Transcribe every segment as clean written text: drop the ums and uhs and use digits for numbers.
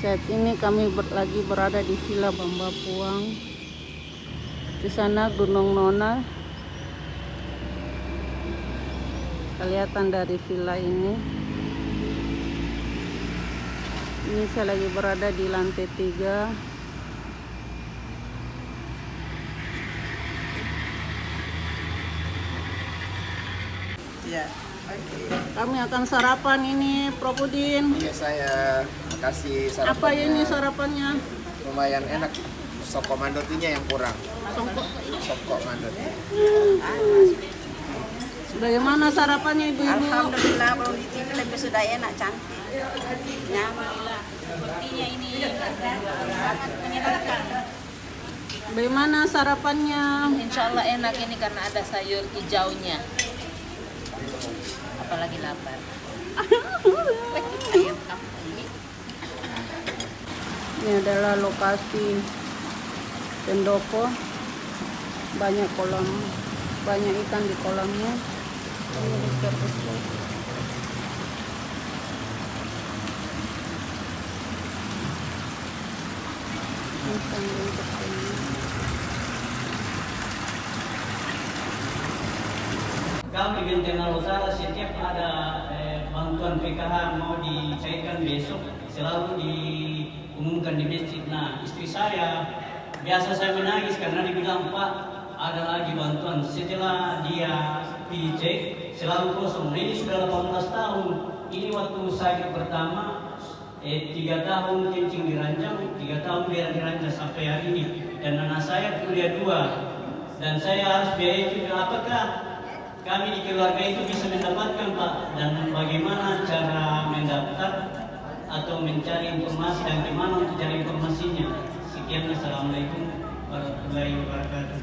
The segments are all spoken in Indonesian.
Saat ini kami lagi berada di Villa Bamba Puang. Di sana Gunung Nona. Kelihatan dari villa ini. Ini saya lagi berada di lantai 3. Ya, oke. Kami akan sarapan ini, Prof Udin. Iya saya kasih sarapan. Apa ini sarapannya? Lumayan enak. Soko mandotinya yang kurang. Soko mandoti. Bagaimana sarapannya Ibu-ibu? Alhamdulillah, kalau di TV lebih sudah enak, cantik, nyaman. Sepertinya ini sangat menyenangkan. Bagaimana sarapannya? Insya Allah enak ini karena ada sayur hijaunya. Apalagi lapar. Ayam kampung ini. Ini adalah lokasi pendopo. Banyak kolam, banyak ikan di kolamnya. Ini besar-besar. Ikan bentuk ini. Kami Benteng Utara setiap ada bantuan PKH mau dicairkan besok selalu diumumkan di masjid. Nah, istri saya biasa saya menangis karena dibilang Pak ada lagi bantuan. Setelah dia dicek selalu kosong. Nah, ini sudah 18 tahun. Ini waktu sakit pertama 3 tahun kencing diranjang, 3 tahun biar diranjang sampai hari ini. Dan anak saya kuliah 2 dan saya harus biaya itu. Apakah kami di keluarga itu bisa mendapatkan Pak, dan bagaimana cara mendaftar atau mencari informasi dan gimana untuk cari informasinya? Sekian, assalamualaikum warahmatullahi wabarakatuh.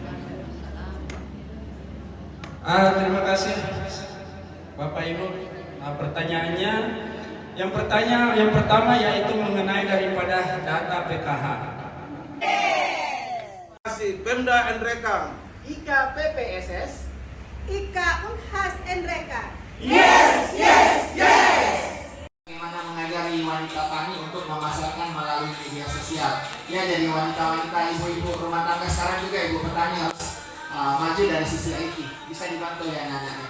Terima kasih Bapak Ibu. Pertanyaannya yang pertama yaitu mengenai daripada data PKH. Pemda Nrekang. IKA PPSS, IKA Unhas Nrekang. Bagaimana mengajari wanita tani untuk memasarkan melalui media sosial. Ya, jadi wanita-wanita, ibu-ibu rumah tangga sekarang juga ibu petani harus maju dari sisi IT. Bisa dibantu ya anak-anaknya.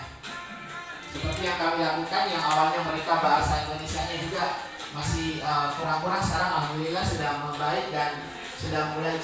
Seperti yang kami lakukan, yang awalnya mereka bahasa Indonesianya juga masih kurang-kurang, sekarang alhamdulillah sudah membaik dan sudah mulai